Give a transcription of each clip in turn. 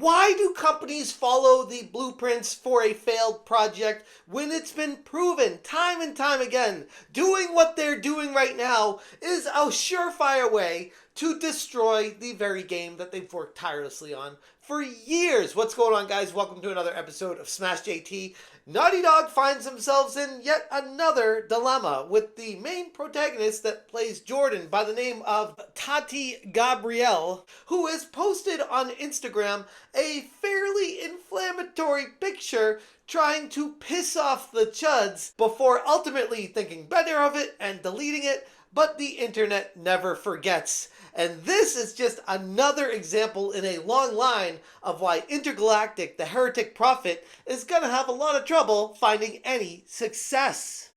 Why do companies follow the blueprints for a failed project when it's been proven time and time again doing what they're doing right now is a surefire way to destroy the very game that they've worked tirelessly on for years? What's going on, guys? Welcome to another episode of Smash JT. Naughty Dog finds themselves in yet another dilemma with the main protagonist that plays Jordan by the name of Tati Gabrielle, who has posted on Instagram a fairly inflammatory picture trying to piss off the chuds before ultimately thinking better of it and deleting it. But the internet never forgets. And this is just another example in a long line of why Intergalactic, the heretic prophet, is going to have a lot of trouble finding any success.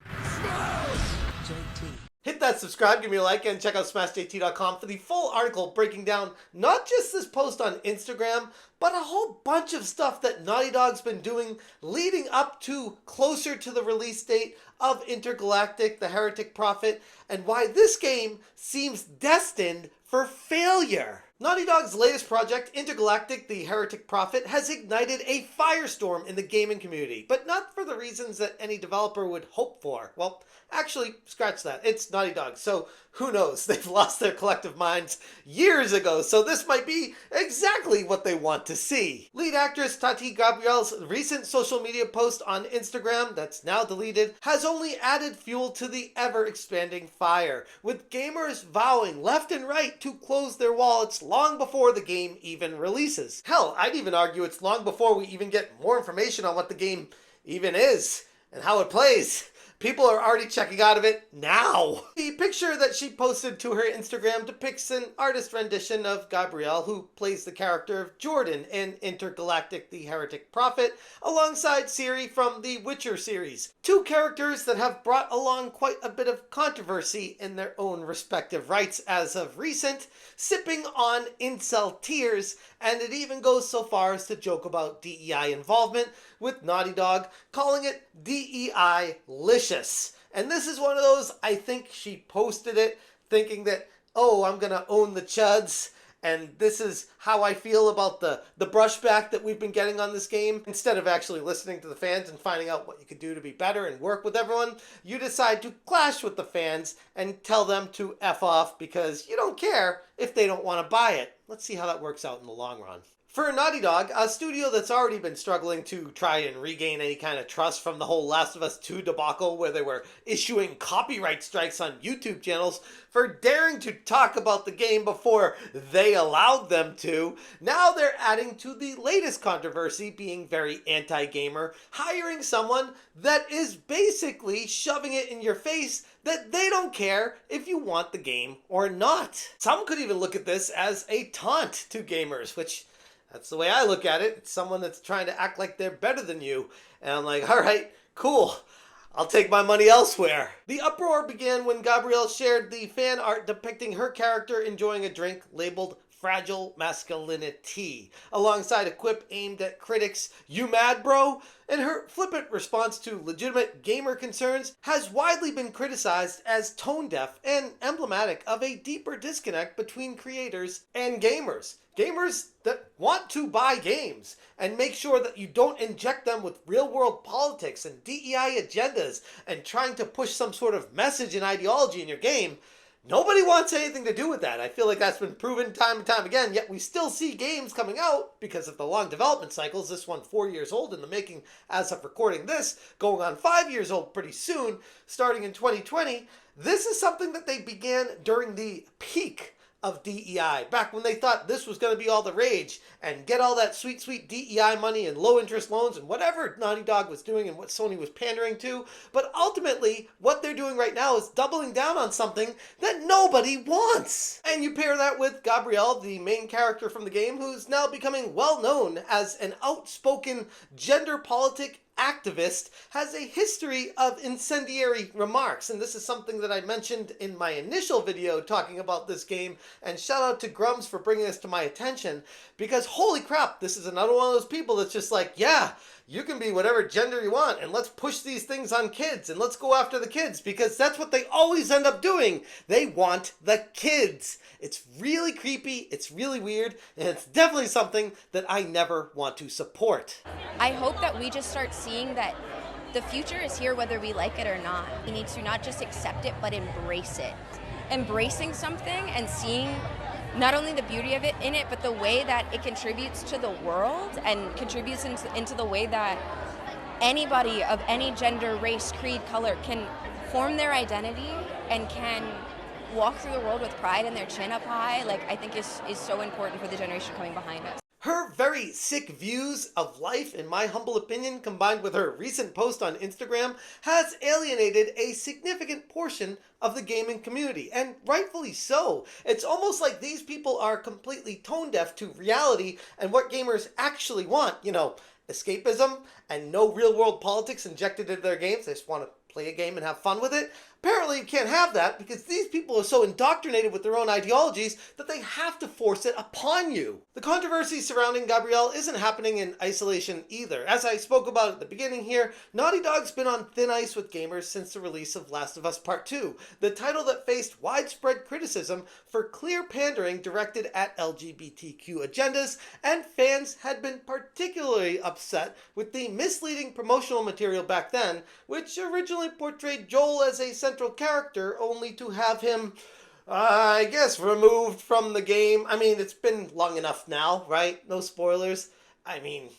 Hit that subscribe, give me a like, and check out SmashJT.com for the full article breaking down not just this post on Instagram, but a whole bunch of stuff that Naughty Dog's been doing leading up to closer to the release date of Intergalactic, the Heretic Prophet, and why this game seems destined for failure. Naughty Dog's latest project, Intergalactic, the Heretic Prophet, has ignited a firestorm in the gaming community, but not for the reasons that any developer would hope for. Well, actually, scratch that. It's Naughty Dog, so who knows? They've lost their collective minds years ago, so this might be exactly what they want to see. Lead actress Tati Gabrielle's recent social media post on Instagram, that's now deleted, has only added fuel to the ever-expanding fire, with gamers vowing left and right to close their wallets long before the game even releases. Hell, I'd even argue it's long before we even get more information on what the game even is and how it plays. People are already checking out of it now. The picture that she posted to her Instagram depicts an artist rendition of Gabrielle, who plays the character of Jordan in Intergalactic, the Heretic Prophet, alongside Ciri from the Witcher series. Two characters that have brought along quite a bit of controversy in their own respective rights as of recent, sipping on incel tears, and it even goes so far as to joke about DEI involvement, with Naughty Dog calling it DEI-licious. And this is one of those, I think she posted it thinking that, oh, I'm gonna own the chuds, and this is how I feel about the brushback that we've been getting on this game. Instead of actually listening to the fans and finding out what you could do to be better and work with everyone, you decide to clash with the fans and tell them to F off because you don't care if they don't want to buy it. Let's see how that works out in the long run. For Naughty Dog, a studio that's already been struggling to try and regain any kind of trust from the whole Last of Us 2 debacle where they were issuing copyright strikes on YouTube channels for daring to talk about the game before they allowed them to, now they're adding to the latest controversy, being very anti-gamer, hiring someone that is basically shoving it in your face that they don't care if you want the game or not. Some could even look at this as a taunt to gamers, which that's the way I look at it. It's someone that's trying to act like they're better than you. And I'm like, all right, cool. I'll take my money elsewhere. The uproar began when Gabrielle shared the fan art depicting her character enjoying a drink labeled Fragile Masculinity, alongside a quip aimed at critics, "You mad, bro?" And her flippant response to legitimate gamer concerns has widely been criticized as tone-deaf and emblematic of a deeper disconnect between creators and gamers. Gamers that want to buy games and make sure that you don't inject them with real-world politics and DEI agendas and trying to push some sort of message and ideology in your game. Nobody wants anything to do with that. I feel like that's been proven time and time again, yet we still see games coming out because of the long development cycles. This one 4 years old in the making as of recording this, going on 5 years old pretty soon, starting in 2020. This is something that they began during the peak of DEI, back when they thought this was going to be all the rage and get all that sweet, sweet DEI money and low interest loans and whatever Naughty Dog was doing and what Sony was pandering to. But ultimately, what they're doing right now is doubling down on something that nobody wants. And you pair that with Gabrielle, the main character from the game, who's now becoming well known as an outspoken gender politic activist, has a history of incendiary remarks. And this is something that I mentioned in my initial video talking about this game. And shout out to Grums for bringing this to my attention, because holy crap, this is another one of those people that's just like, yeah, you can be whatever gender you want, and let's push these things on kids, and let's go after the kids, because that's what they always end up doing. They want the kids. It's really creepy, it's really weird, and it's definitely something that I never want to support. I hope that we just start seeing that the future is here whether we like it or not. We need to not just accept it, but embrace it. Embracing something and seeing not only the beauty of it in it, but the way that it contributes to the world and contributes into the way that anybody of any gender, race, creed, color can form their identity and can walk through the world with pride and their chin up high, like I think is so important for the generation coming behind us. Her very sick views of life, in my humble opinion, combined with her recent post on Instagram, has alienated a significant portion of the gaming community, and rightfully so. It's almost like these people are completely tone deaf to reality and what gamers actually want. You know, escapism and no real world politics injected into their games. They just want to play a game and have fun with it. Apparently you can't have that because these people are so indoctrinated with their own ideologies that they have to force it upon you. The controversy surrounding Gabrielle isn't happening in isolation either. As I spoke about at the beginning here, Naughty Dog's been on thin ice with gamers since the release of Last of Us Part 2, the title that faced widespread criticism for clear pandering directed at LGBTQ agendas, and fans had been particularly upset with the misleading promotional material back then, which originally portrayed Joel as a central character only to have him, I guess, removed from the game. I mean, it's been long enough now, right? No spoilers. I mean,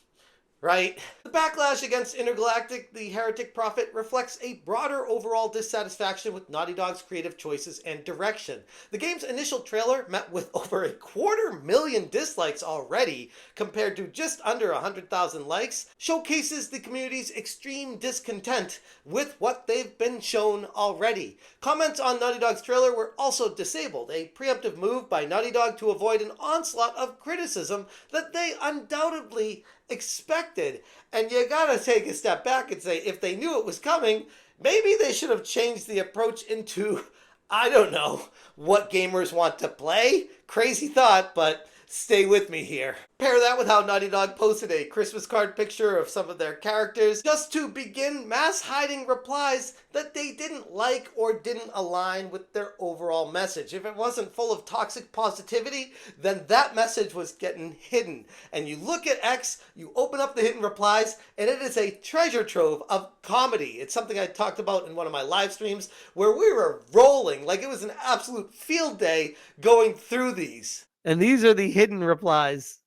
right? The backlash against Intergalactic, the Heretic Prophet, reflects a broader overall dissatisfaction with Naughty Dog's creative choices and direction. The game's initial trailer met with over 250,000 dislikes already, compared to just under 100,000 likes, showcases the community's extreme discontent with what they've been shown already. Comments on Naughty Dog's trailer were also disabled, a preemptive move by Naughty Dog to avoid an onslaught of criticism that they undoubtedly expected. And you gotta take a step back and say, if they knew it was coming, maybe they should have changed the approach into, I don't know, what gamers want to play. Crazy thought, but stay with me here. Pair that with how Naughty Dog posted a Christmas card picture of some of their characters just to begin mass hiding replies that they didn't like or didn't align with their overall message. If it wasn't full of toxic positivity, then that message was getting hidden. And you look at X, you open up the hidden replies, and it is a treasure trove of comedy. It's something I talked about in one of my live streams where we were rolling like it was an absolute field day going through these. And these are the hidden replies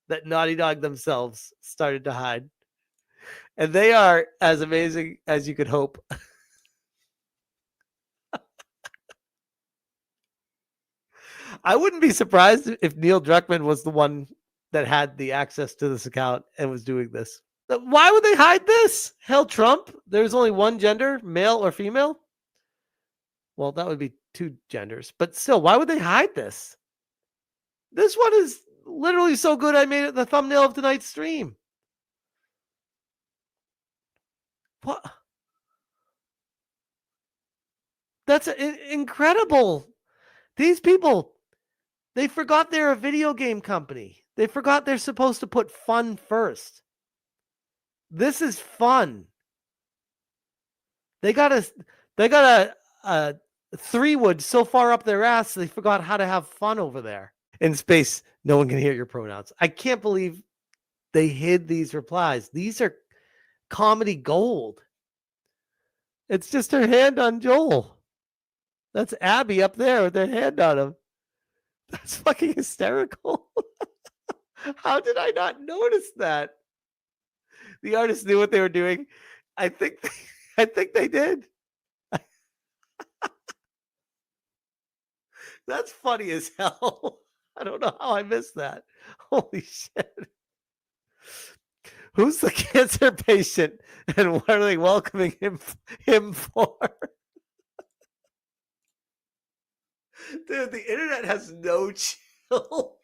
that Naughty Dog themselves started to hide. And they are as amazing as you could hope. I wouldn't be surprised if Neil Druckmann was the one that had the access to this account and was doing this. Why would they hide this? Hell, Trump, there's only one gender, male or female? Well, that would be two genders. But still, why would they hide this? This one is literally so good I made it the thumbnail of tonight's stream. What? That's incredible. These people, they forgot they're a video game company. They forgot they're supposed to put fun first. This is fun. They got a 3-wood so far up their ass they forgot how to have fun over there. In space, no one can hear your pronouns. I can't believe they hid these replies. These are comedy gold. It's just her hand on Joel. That's Abby up there with her hand on him. That's fucking hysterical. How did I not notice that? The artists knew what they were doing. I think they did. That's funny as hell. I don't know how I missed that. Holy shit. Who's the cancer patient and what are they welcoming him for? Dude, the internet has no chill.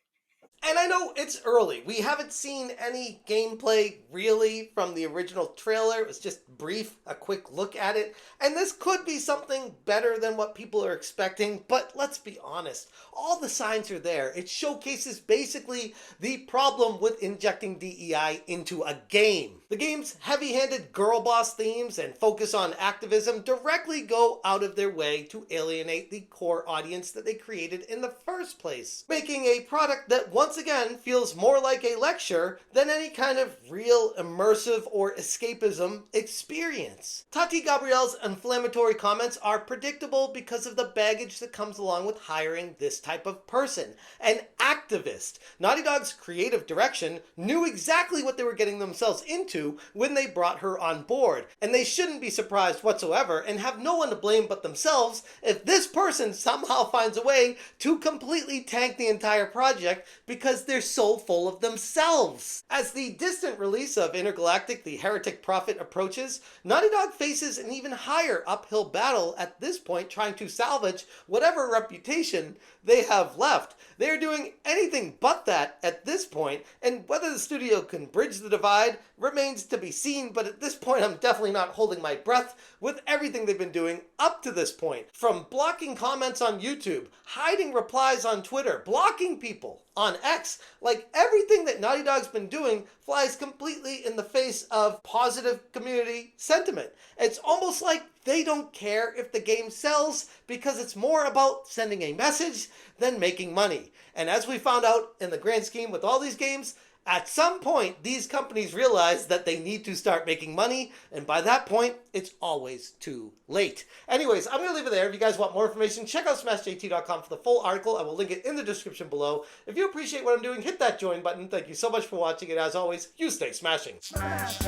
And I know it's early. We haven't seen any gameplay really from the original trailer. It was just brief, a quick look at it. And this could be something better than what people are expecting, but let's be honest. All the signs are there. It showcases basically the problem with injecting DEI into a game. The game's heavy-handed girl boss themes and focus on activism directly go out of their way to alienate the core audience that they created in the first place, making a product that once again feels more like a lecture than any kind of real immersive or escapism experience. Tati Gabrielle's inflammatory comments are predictable because of the baggage that comes along with hiring this type of person, an activist. Naughty Dog's creative direction knew exactly what they were getting themselves into when they brought her on board, and they shouldn't be surprised whatsoever and have no one to blame but themselves if this person somehow finds a way to completely tank the entire project because they're so full of themselves. As the distant release of Intergalactic: The Heretic Prophet approaches, Naughty Dog faces an even higher uphill battle at this point trying to salvage whatever reputation they have left. They're doing anything but that at this point, and whether the studio can bridge the divide remains to be seen, but at this point I'm definitely not holding my breath with everything they've been doing up to this point. From blocking comments on YouTube, hiding replies on Twitter, blocking people on X, like everything that Naughty Dog's been doing flies completely in the face of positive community sentiment. It's almost like they don't care if the game sells because it's more about sending a message than making money. And as we found out in the grand scheme with all these games, at some point, these companies realize that they need to start making money, and by that point, it's always too late. Anyways, I'm going to leave it there. If you guys want more information, check out smashjt.com for the full article. I will link it in the description below. If you appreciate what I'm doing, hit that join button. Thank you so much for watching, and as always, you stay smashing. Smash,